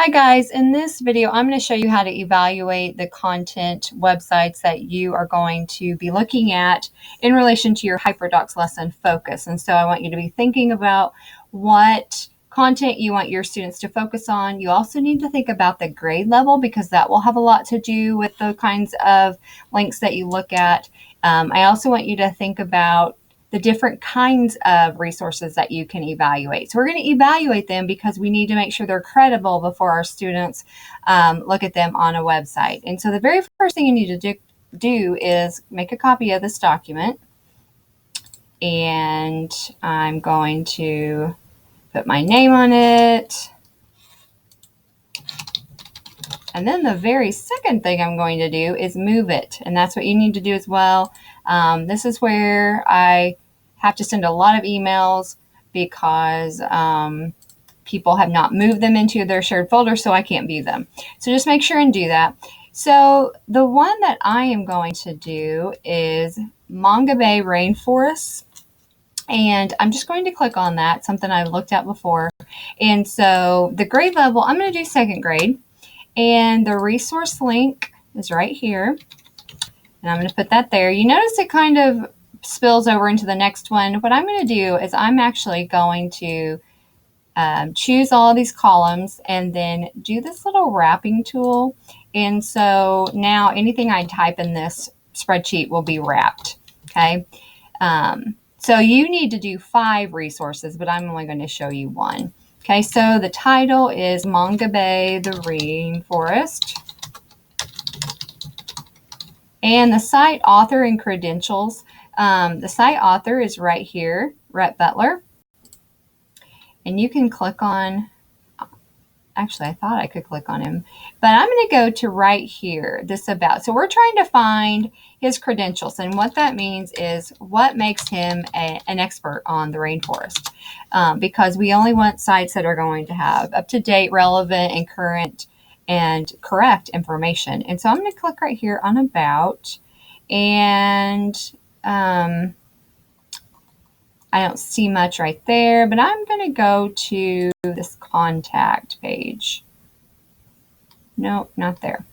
Hi guys, in this video I'm going to show you how to evaluate the content websites that you are going to be looking at in relation to your Hyperdocs lesson focus. And so I want you to be thinking about what content you want your students to focus on. You also need to think about the grade level because that will have a lot to do with the kinds of links that you look at. I also want you to think about the different kinds of resources that you can evaluate. So we're going to evaluate them because we need to make sure they're credible before our students look at them on a website. And so the very first thing you need to do is make a copy of this document. And I'm going to put my name on it. And then the very second thing I'm going to do is move it. And that's what you need to do as well. This is where I have to send a lot of emails because people have not moved them into their shared folder, so I can't view them. So just make sure and do that. So the one that I am going to do is Manga Bay Rainforests. And I'm just going to click on that, something I looked at before. And so the grade level, I'm going to do second grade. And the resource link is right here. And I'm going to put that there. You notice it kind of spills over into the next one. What I'm going to do is I'm actually going to choose all of these columns and then do this little wrapping tool. And so now anything I type in this spreadsheet will be wrapped. Okay. So you need to do 5 resources, but I'm only going to show you 1. Okay, so the title is Manga Bay, the Rainforest. And the site author and credentials. The site author is right here, Rhett Butler. And you can click on, actually I thought I could click on him, but I'm going to go to right here, this about. So we're trying to find his credentials, and what that means is what makes him an expert on the rainforest, because we only want sites that are going to have up-to-date, relevant, and current and correct information. And so I'm going to click right here on about, and I don't see much right there, but I'm going to go to this contact page. Nope, not there.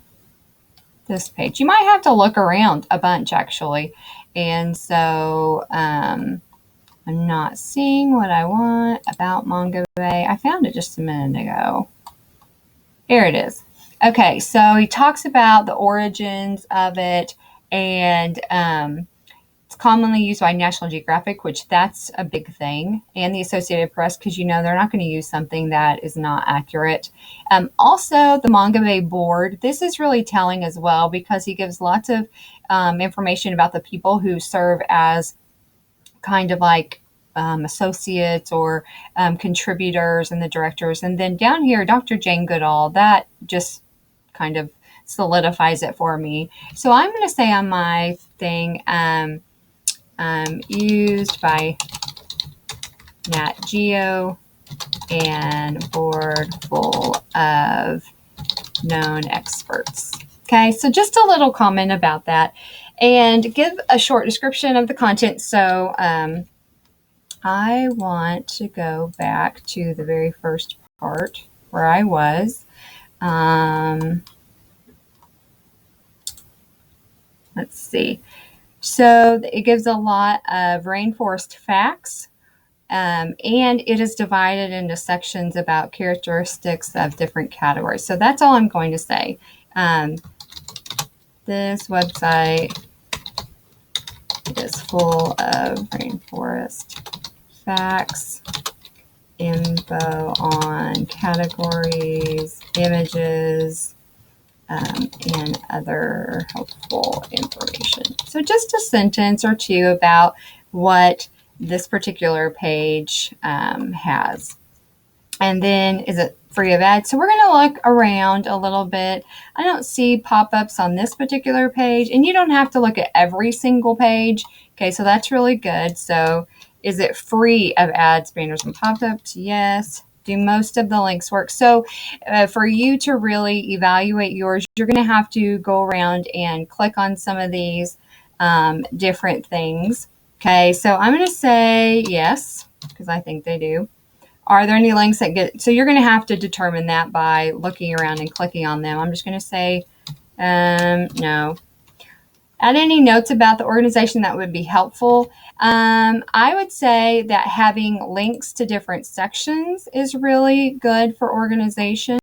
This page. You might have to look around a bunch actually. And so I'm not seeing what I want about Manga Bay. I found it just a minute ago. Here it is. Okay, so he talks about the origins of it, and it's commonly used by National Geographic, which that's a big thing, and the Associated Press, because you know they're not going to use something that is not accurate. Also, the Manga Bay Board, this is really telling as well because he gives lots of information about the people who serve as kind of like associates or contributors and the directors. And then down here, Dr. Jane Goodall, that just kind of solidifies it for me. So I'm going to say on my thing, used by Nat Geo and board full of known experts. Okay, so just a little comment about that and give a short description of the content. So I want to go back to the very first part where I was. Let's see. So it gives a lot of rainforest facts, and it is divided into sections about characteristics of different categories. So that's all I'm going to say. This website is full of rainforest facts, info on categories, images, and other helpful information. So just a sentence or two about what this particular page has. And then, is it free of ads? So we're going to look around a little bit. I don't see pop-ups on this particular page, and you don't have to look at every single page. Okay, so that's really good. So is it free of ads, banners, and pop-ups? Yes. Do most of the links work? So for you to really evaluate yours, you're going to have to go around and click on some of these different things. Okay, so I'm going to say yes, because I think they do. Are there any links that get, so you're going to have to determine that by looking around and clicking on them. I'm just going to say no. Add any notes about the organization that would be helpful. I would say that having links to different sections is really good for organization.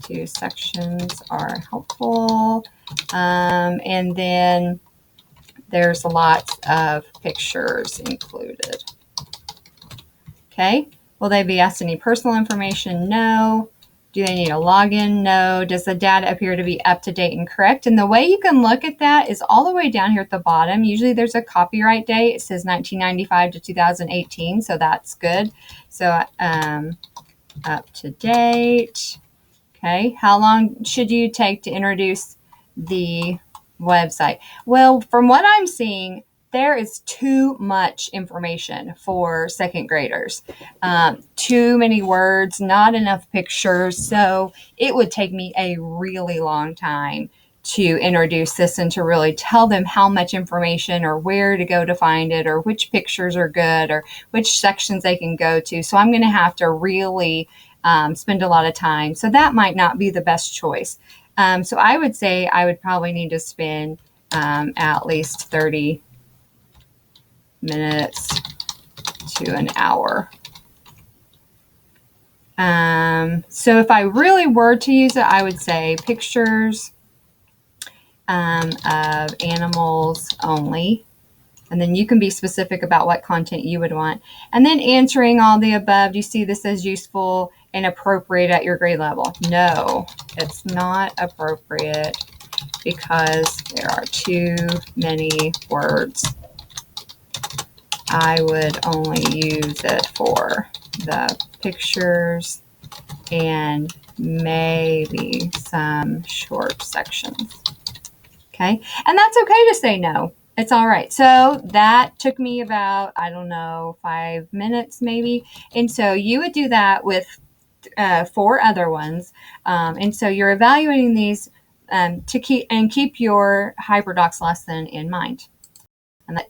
Two sections are helpful. And then there's lots of pictures included. Okay. Will they be asked any personal information? No. Do they need a login? No. Does the data appear to be up to date and correct? And the way you can look at that is all the way down here at the bottom. Usually there's a copyright date. It says 1995 to 2018, so that's good. So up to date. Okay. How long should you take to introduce the website? Well, from what I'm seeing, there is too much information for second graders. Too many words, not enough pictures. So it would take me a really long time to introduce this and to really tell them how much information or where to go to find it or which pictures are good or which sections they can go to. So I'm going to have to really spend a lot of time. So that might not be the best choice. So I would say I would probably need to spend at least 30 minutes to an hour. So if I really were to use it, I would say pictures of animals only. And then you can be specific about what content you would want. And then answering all the above. Do you see this as useful and appropriate at your grade level? No, it's not appropriate because there are too many words. I would only use it for the pictures and maybe some short sections. Okay, and that's okay to say no. It's all right. So that took me about, I don't know, 5 minutes maybe. And so you would do that with 4 other ones. And so you're evaluating these to keep your Hyperdocs lesson in mind. And that